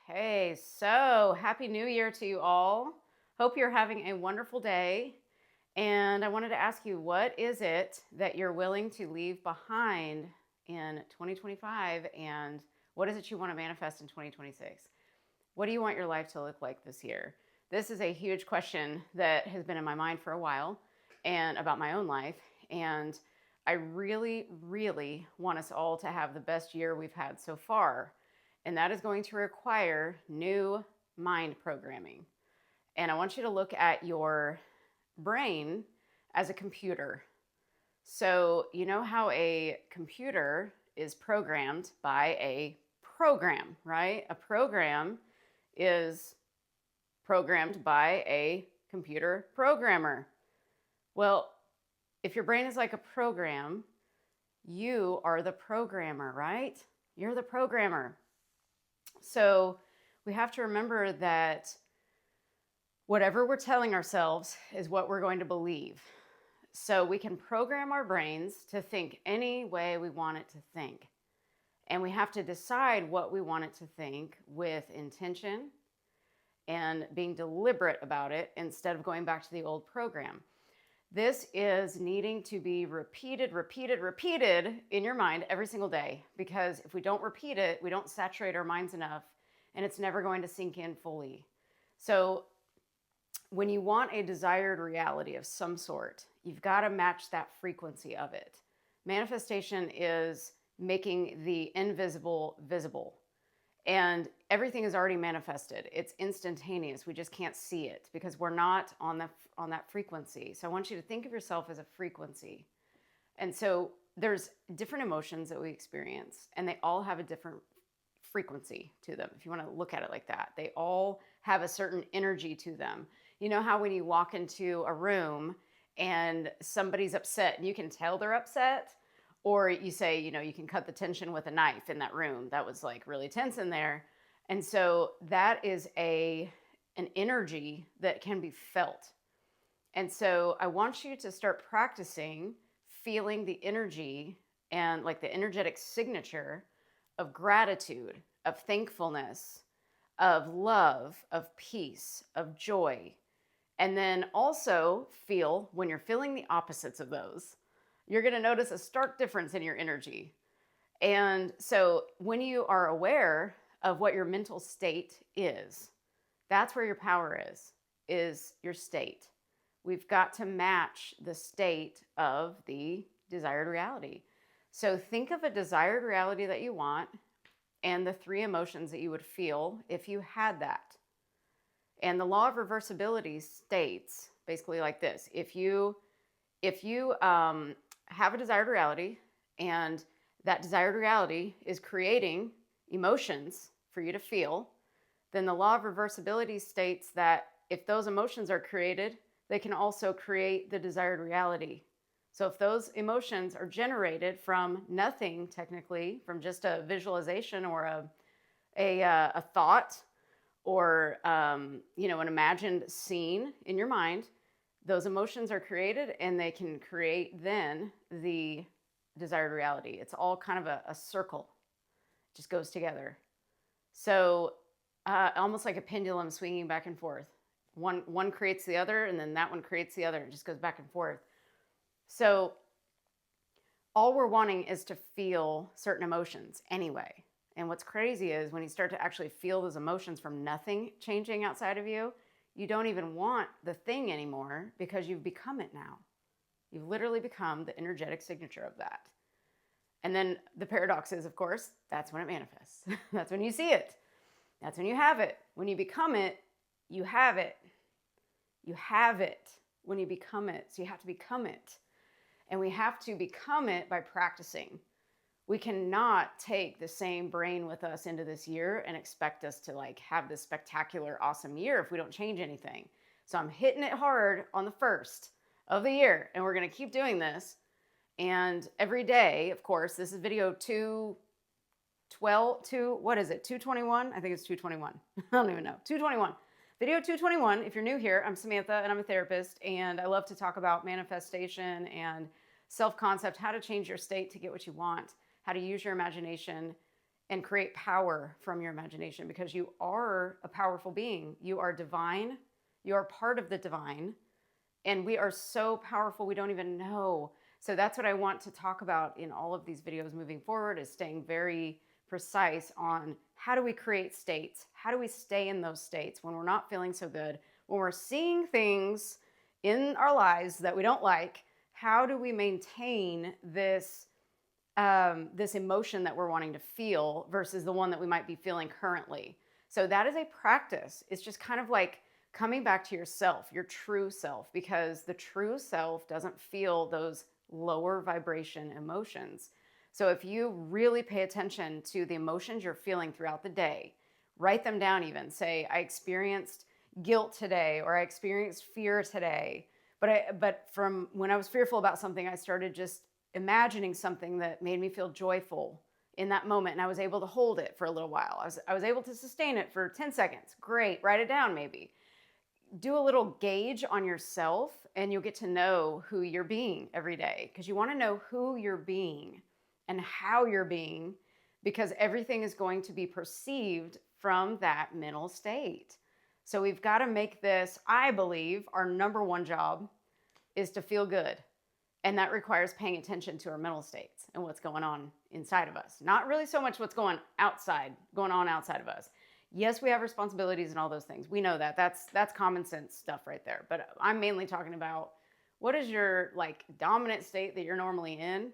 Okay, so happy New Year to you all. Hope you're having a wonderful day. And I wanted to ask you, what is it that you're willing to leave behind in 2025? And what is it you want to manifest in 2026? What do you want your life to look like this year? This is a huge question that has been in my mind for a while and about my own life. And I really, really want us all to have the best year we've had so far. And that is going to require new mind programming. And I want you to look at your brain as a computer. So, you know how a computer is programmed by a program, right? A program is programmed by a computer programmer. Well, if your brain is like a program, you are the programmer, right? You're the programmer. So we have to remember that whatever we're telling ourselves is what we're going to believe. So we can program our brains to think any way we want it to think. And we have to decide what we want it to think with intention and being deliberate about it instead of going back to the old program. This is needing to be repeated in your mind every single day, because if we don't repeat it, we don't saturate our minds enough and it's never going to sink in fully. So when you want a desired reality of some sort, you've got to match that frequency of it. Manifestation is making the invisible visible. And everything is already manifested. It's instantaneous. We just can't see it because we're not on that frequency. So I want you to think of yourself as a frequency. And so there's different emotions that we experience, and they all have a different frequency to them. If you want to look at it like that, they all have a certain energy to them. You know how when you walk into a room and somebody's upset and you can tell they're upset? Or you say, you can cut the tension with a knife in that room. That was like really tense in there. And so that is an energy that can be felt. And so I want you to start practicing feeling the energy and like the energetic signature of gratitude, of thankfulness, of love, of peace, of joy. And then also feel when you're feeling the opposites of those, you're going to notice a stark difference in your energy. And so when you are aware of what your mental state is, that's where your power is your state. We've got to match the state of the desired reality. So think of a desired reality that you want and the 3 emotions that you would feel if you had that. And the law of reversibility states basically like this. If you have a desired reality, and that desired reality is creating emotions for you to feel, then the law of reversibility states that if those emotions are created, they can also create the desired reality. So if those emotions are generated from nothing, technically, from just a visualization or a thought or an imagined scene in your mind, those emotions are created and they can create then the desired reality. It's all kind of a circle. It just goes together. So almost like a pendulum swinging back and forth. One creates the other, and then that one creates the other. It just goes back and forth. So all we're wanting is to feel certain emotions anyway. And what's crazy is when you start to actually feel those emotions from nothing changing outside of you, you don't even want the thing anymore because you've become it now. You've literally become the energetic signature of that. And then the paradox is, of course, that's when it manifests. That's when you see it. That's when you have it. When you become it, you have it. You have it when you become it. So you have to become it. And we have to become it by practicing. We cannot take the same brain with us into this year and expect us to have this spectacular, awesome year if we don't change anything. So I'm hitting it hard on the 1st of the year, and we're going to keep doing this. And every day, of course, this is video 221? I think it's 221. I don't even know. 221. Video 221. If you're new here, I'm Samantha and I'm a therapist, and I love to talk about manifestation and self-concept, how to change your state to get what you want, how to use your imagination and create power from your imagination, because you are a powerful being. You are divine. You are part of the divine. And we are so powerful, we don't even know. So that's what I want to talk about in all of these videos moving forward, is staying very precise on how do we create states? How do we stay in those states when we're not feeling so good? When we're seeing things in our lives that we don't like, how do we maintain this this emotion that we're wanting to feel versus the one that we might be feeling currently? So that is a practice. It's just kind of like coming back to yourself, your true self, because the true self doesn't feel those lower vibration emotions. So if you really pay attention to the emotions you're feeling throughout the day, write them down even. Say, I experienced guilt today, or I experienced fear today. But from when I was fearful about something, I started just imagining something that made me feel joyful in that moment, and I was able to hold it for a little while. I was able to sustain it for 10 seconds. Great, write it down maybe. Do a little gauge on yourself, and you'll get to know who you're being every day, because you want to know who you're being and how you're being, because everything is going to be perceived from that mental state. So we've got to make this, I believe, our number one job is to feel good. And that requires paying attention to our mental states and what's going on inside of us. Not really so much what's going on outside of us. Yes, we have responsibilities and all those things. We know that. That's common sense stuff right there. But I'm mainly talking about, what is your like dominant state that you're normally in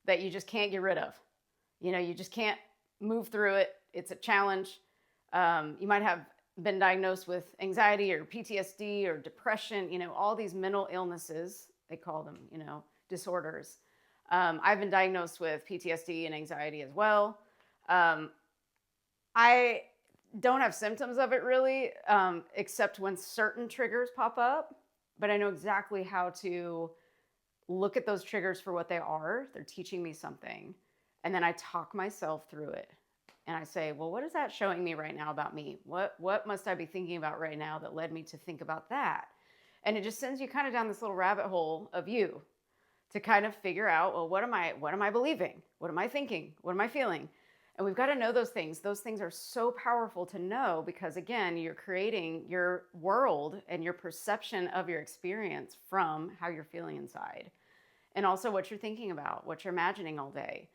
that you just can't get rid of? You know, you just can't move through it. It's a challenge. You might have been diagnosed with anxiety or PTSD or depression, you know, all these mental illnesses, they call them, you know, disorders. I've been diagnosed with PTSD and anxiety as well. I don't have symptoms of it really, except when certain triggers pop up, but I know exactly how to look at those triggers for what they are. They're teaching me something. And then I talk myself through it. And I say, well, what is that showing me right now about me? What must I be thinking about right now that led me to think about that? And it just sends you kind of down this little rabbit hole of you to kind of figure out, well, what am I believing? What am I thinking? What am I feeling? And we've got to know those things. Those things are so powerful to know, because again, you're creating your world and your perception of your experience from how you're feeling inside. And also what you're thinking about, what you're imagining all day.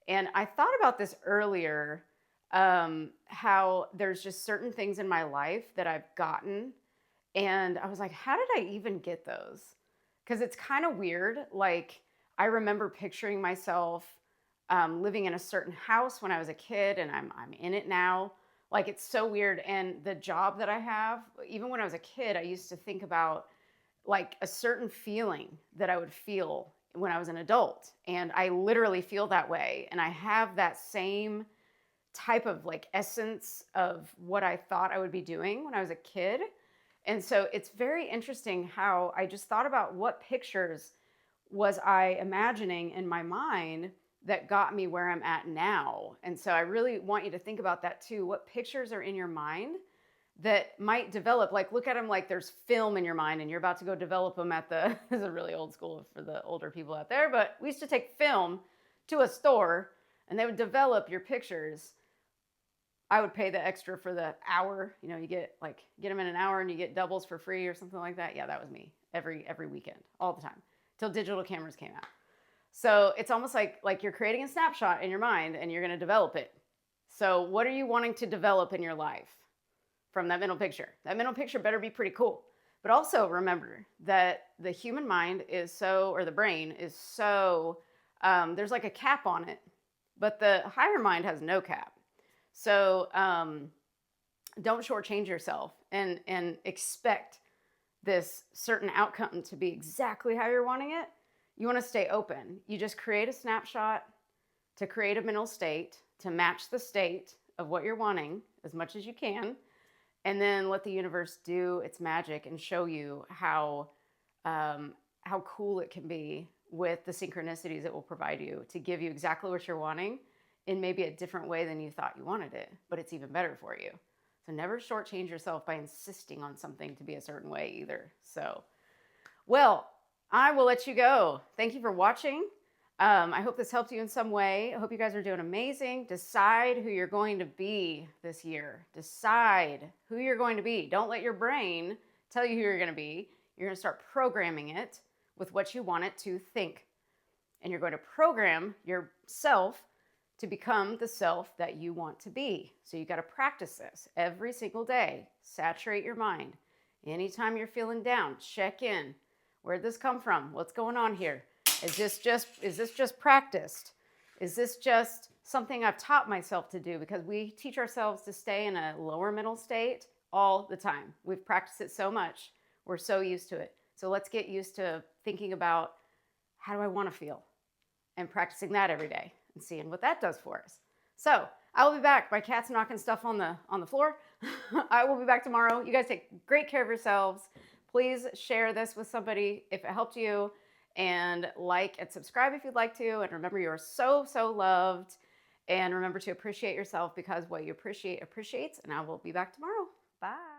And I thought about this earlier, how there's just certain things in my life that I've gotten, and I was like, how did I even get those? Because it's kind of weird. Like, I remember picturing myself living in a certain house when I was a kid, and I'm in it now. Like, it's so weird. And the job that I have, even when I was a kid, I used to think about like a certain feeling that I would feel when I was an adult. And I literally feel that way. And I have that same type of like essence of what I thought I would be doing when I was a kid. And so it's very interesting how I just thought about what pictures was I imagining in my mind that got me where I'm at now. And so I really want you to think about that too. What pictures are in your mind that might develop? Like, look at them like there's film in your mind and you're about to go develop them at the, this is really old school for the older people out there, but we used to take film to a store and they would develop your pictures. I would pay the extra for the hour. You know, you get them in an hour and you get doubles for free or something like that. Yeah, that was me every weekend, all the time, till digital cameras came out. So it's almost like you're creating a snapshot in your mind and you're going to develop it. So what are you wanting to develop in your life from that mental picture? That mental picture better be pretty cool. But also remember that the human mind is so, or the brain is so, there's like a cap on it, but the higher mind has no cap. So don't shortchange yourself and expect this certain outcome to be exactly how you're wanting it. You want to stay open. You just create a snapshot to create a mental state to match the state of what you're wanting as much as you can. And then let the universe do its magic and show you how cool it can be with the synchronicities it will provide you to give you exactly what you're wanting in maybe a different way than you thought you wanted it, but it's even better for you. So never shortchange yourself by insisting on something to be a certain way either. So, well, I will let you go. Thank you for watching. I hope this helped you in some way. I hope you guys are doing amazing. Decide who you're going to be this year. Decide who you're going to be. Don't let your brain tell you who you're going to be. You're going to start programming it with what you want it to think. And you're going to program yourself to become the self that you want to be. So you got to practice this every single day. Saturate your mind. Anytime you're feeling down, check in. Where'd this come from? What's going on here? Is this just practiced? Is this just something I've taught myself to do? Because we teach ourselves to stay in a lower mental state all the time. We've practiced it so much. We're so used to it. So let's get used to thinking about, how do I want to feel? And practicing that every day and seeing what that does for us. So I will be back. My cat's knocking stuff on the floor. I will be back tomorrow. You guys take great care of yourselves. Please share this with somebody if it helped you. And like and subscribe if you'd like to. And remember, you are so, so loved. And remember to appreciate yourself, because what you appreciate appreciates. And I will be back tomorrow. Bye.